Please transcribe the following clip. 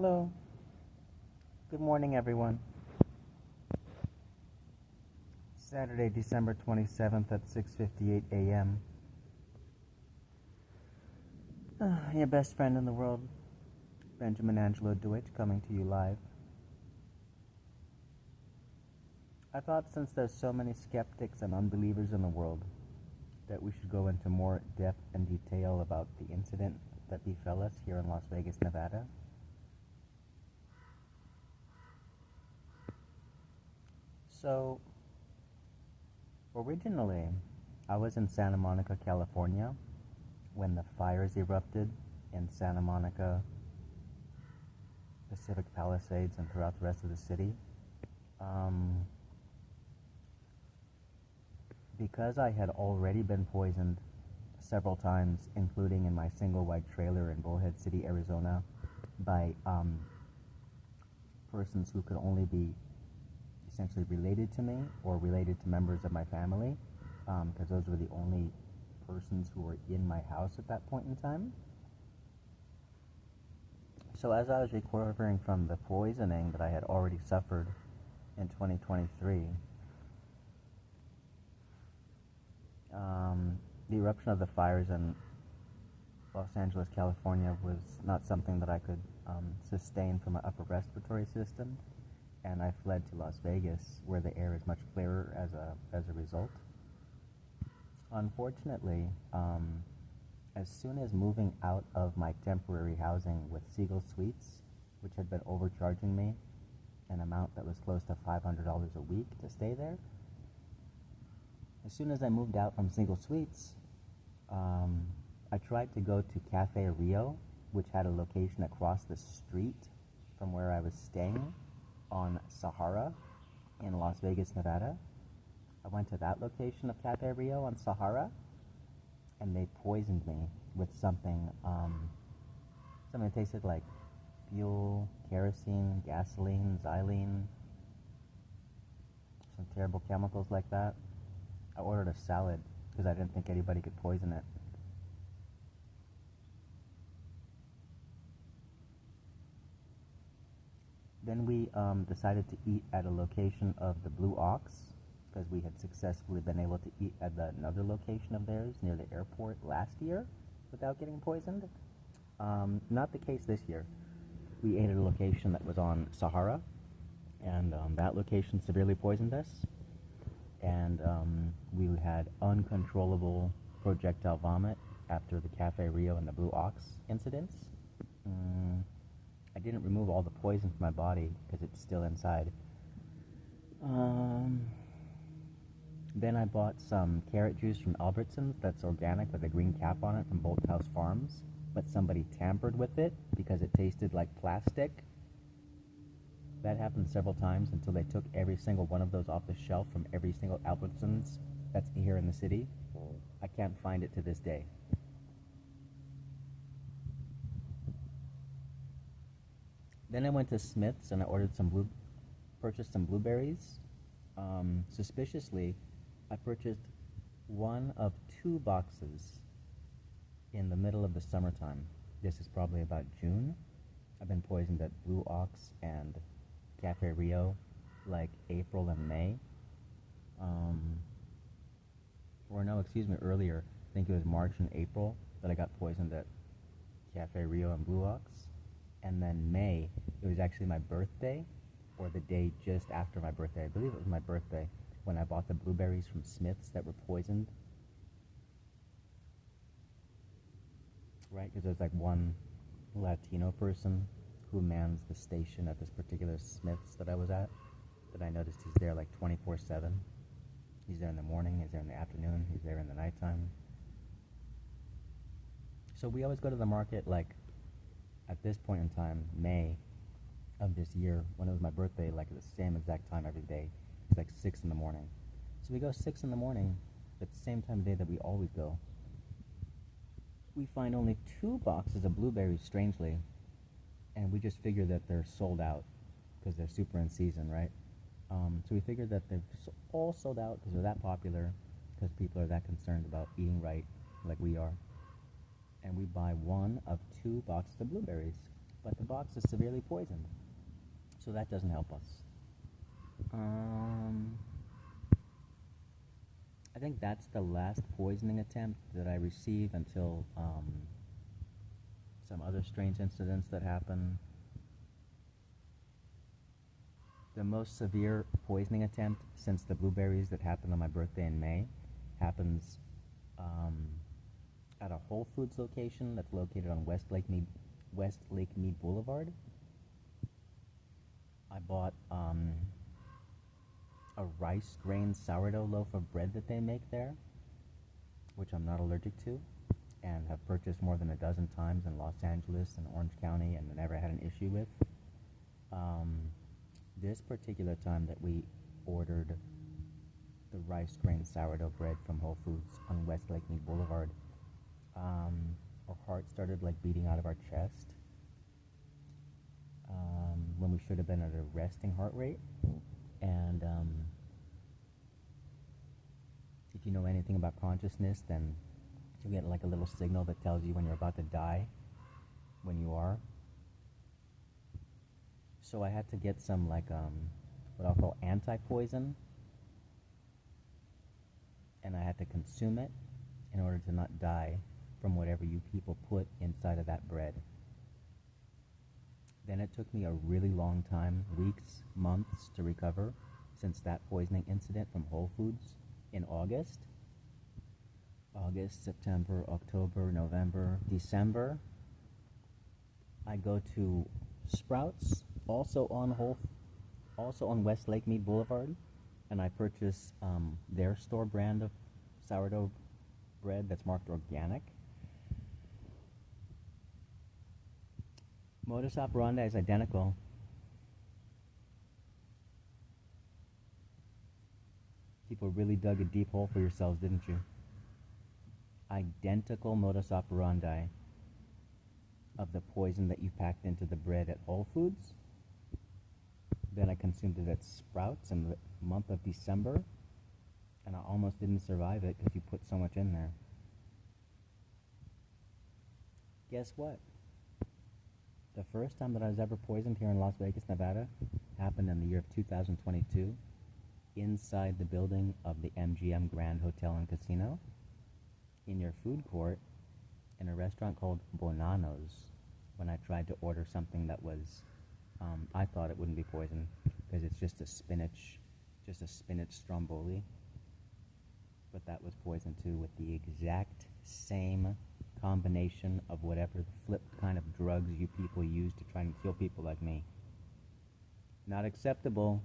Hello. Good morning, everyone. Saturday, December 27th at 6:58 a.m. Your best friend in the world, Benjamin Angelo Deutsch, coming to you live. I thought since there's so many skeptics and unbelievers in the world that we should go into more depth and detail about the incident that befell us here in Las Vegas, Nevada. So, originally, I was in Santa Monica, California, when the fires erupted in Santa Monica, Pacific Palisades, and throughout the rest of the city. Because I had already been poisoned several times, including in my single wide trailer in Bullhead City, Arizona, by persons who could only be essentially related to me or related to members of my family, because those were the only persons who were in my house at that point in time. So as I was recovering from the poisoning that I had already suffered in 2023, the eruption of the fires in Los Angeles, California was not something that I could sustain for my upper respiratory system, and I fled to Las Vegas, where the air is much clearer as a result. Unfortunately, as soon as moving out of my temporary housing with Seagull Suites, which had been overcharging me an amount that was close to $500 a week to stay there, as soon as I moved out from Seagull Suites, I tried to go to Cafe Rio, which had a location across the street from where I was staying on Sahara in Las Vegas, Nevada. I went to that location of Cafe Rio on Sahara, and they poisoned me with something that tasted like fuel, kerosene, gasoline, xylene, some terrible chemicals like that. I ordered a salad because I didn't think anybody could poison it. Then we decided to eat at a location of the Blue Ox, because we had successfully been able to eat at another location of theirs near the airport last year without getting poisoned. Not the case this year. We ate at a location that was on Sahara, and that location severely poisoned us, and we had uncontrollable projectile vomit after the Cafe Rio and the Blue Ox incidents. I didn't remove all the poison from my body because it's still inside. Then I bought some carrot juice from Albertsons that's organic with a green cap on it from Bolthouse Farms, but somebody tampered with it because it tasted like plastic. That happened several times until they took every single one of those off the shelf from every single Albertsons that's here in the city. I can't find it to this day. Then I went to Smith's and I purchased some blueberries. Suspiciously, I purchased one of 2 boxes in the middle of the summertime. This is probably about June. I've been poisoned at Blue Ox and Cafe Rio like April and May. Earlier. I think it was March and April that I got poisoned at Cafe Rio and Blue Ox. And then May, it was actually my birthday, or the day just after my birthday. I believe it was my birthday when I bought the blueberries from Smith's that were poisoned. Right, because there's like one Latino person who mans the station at this particular Smith's that I was at, that I noticed he's there like 24/7. He's there in the morning, he's there in the afternoon, he's there in the nighttime. So we always go to the market like at this point in time, May of this year, when it was my birthday, like at the same exact time every day. It's like 6 in the morning. So we go 6 in the morning at the same time of day that we always go. We find only 2 boxes of blueberries, strangely, and we just figure that they're sold out because they're super in season, right? So we figured that they're all sold out because they're that popular, because people are that concerned about eating right like we are. And we buy 1 of 2 boxes of blueberries. but the box is severely poisoned. So that doesn't help us. I think that's the last poisoning attempt that I received until some other strange incidents that happen. The most severe poisoning attempt since the blueberries that happened on my birthday in May happens at a Whole Foods location that's located on West Lake Mead Boulevard. I bought a rice grain sourdough loaf of bread that they make there, which I'm not allergic to, and have purchased more than a dozen times in Los Angeles and Orange County and never had an issue with. This particular time that we ordered the rice grain sourdough bread from Whole Foods on West Lake Mead Boulevard, our heart started like beating out of our chest when we should have been at a resting heart rate. And if you know anything about consciousness, then you get like a little signal that tells you when you're about to die, when you are. So I had to get some like what I'll call anti-poison, and I had to consume it in order to not die from whatever you people put inside of that bread. Then it took me a really long time, weeks, months, to recover since that poisoning incident from Whole Foods in August. August, September, October, November, December. I go to Sprouts, also on West Lake Mead Boulevard, and I purchase their store brand of sourdough bread that's marked organic. Modus operandi is identical. People really dug a deep hole for yourselves, didn't you? Identical modus operandi of the poison that you packed into the bread at Whole Foods. Then I consumed it at Sprouts in the month of December, and I almost didn't survive it because you put so much in there. Guess what? The first time that I was ever poisoned here in Las Vegas, Nevada, happened in the year of 2022, inside the building of the MGM Grand Hotel and Casino, in your food court, in a restaurant called Bonanno's, when I tried to order something that was, I thought it wouldn't be poison, because it's just a spinach stromboli, but that was poison too, with the exact same combination of whatever the flipped kind of drugs you people use to try and kill people like me. Not acceptable.